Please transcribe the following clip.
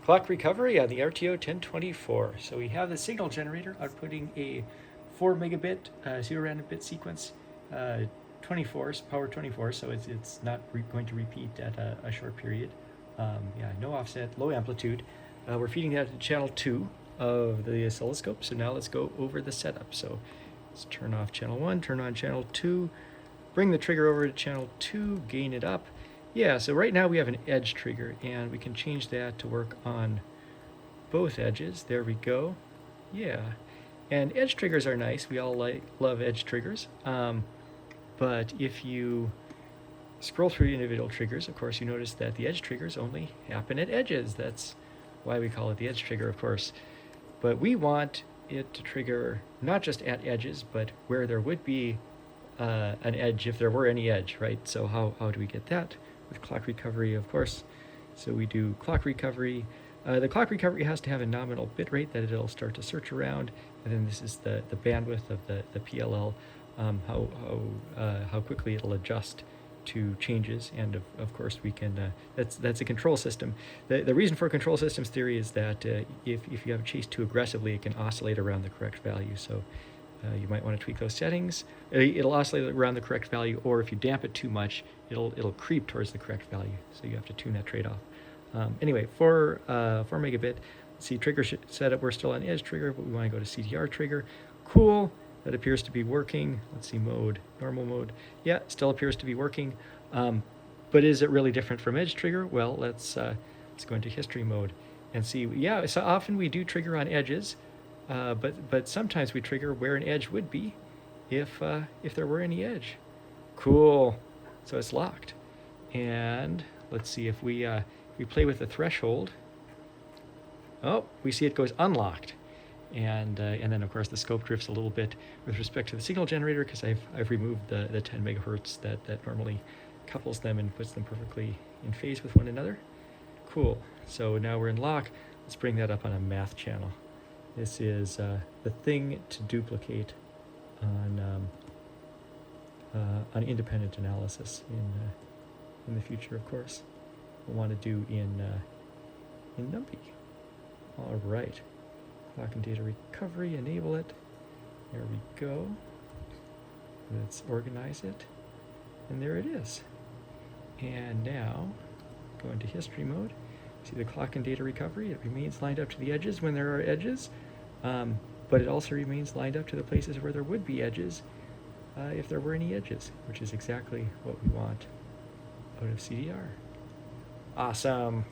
Clock recovery on the RTO1024. So we have the signal generator outputting a 4 megabit zero random bit sequence, 24s, power 24, so it's not going to repeat at a short period. Yeah, no offset, low amplitude. We're feeding that to channel 2 of the oscilloscope. So now let's go over the setup. So let's turn off channel 1, turn on channel 2, bring the trigger over to channel 2, gain it up. Yeah, so right now we have an edge trigger, and we can change that to work on both edges. There we go. Yeah, and edge triggers are nice. We all love edge triggers. But if you scroll through individual triggers, of course, you notice that the edge triggers only happen at edges. That's why we call it the edge trigger, of course. But we want it to trigger not just at edges, but where there would be an edge, if there were any edge, right? So how do we get that? With clock recovery, of course. So we do clock recovery. The clock recovery has to have a nominal bit rate that it'll start to search around, and then this is the bandwidth of the PLL, how quickly it'll adjust to changes, and of course we can, that's a control system. The reason for control systems theory is that if you have it chased too aggressively, it can oscillate around the correct value. So you might want to tweak those settings. It'll oscillate around the correct value, or if you damp it too much, it'll creep towards the correct value. So you have to tune that trade-off. Anyway, for 4 megabit, let's see, trigger setup, we're still on edge trigger, but we want to go to CTR trigger. Cool, that appears to be working. Let's see, mode, normal mode. Yeah, still appears to be working. But is it really different from edge trigger? Well, let's go into history mode and see. Yeah, so often we do trigger on edges. But sometimes we trigger where an edge would be if there were any edge. Cool. So it's locked. And let's see if we play with the threshold. Oh, we see it goes unlocked. And then of course the scope drifts a little bit with respect to the signal generator, because I've removed the 10 megahertz that normally couples them and puts them perfectly in phase with one another. Cool. So now we're in lock. Let's bring that up on a math channel. This is the thing to duplicate on independent analysis in the future, of course. We'll want to do in NumPy. All right, clock and data recovery, enable it. There we go. Let's organize it, and there it is. And now go into history mode. See the clock and data recovery, it remains lined up to the edges when there are edges, but it also remains lined up to the places where there would be edges if there were any edges, which is exactly what we want out of CDR. Awesome.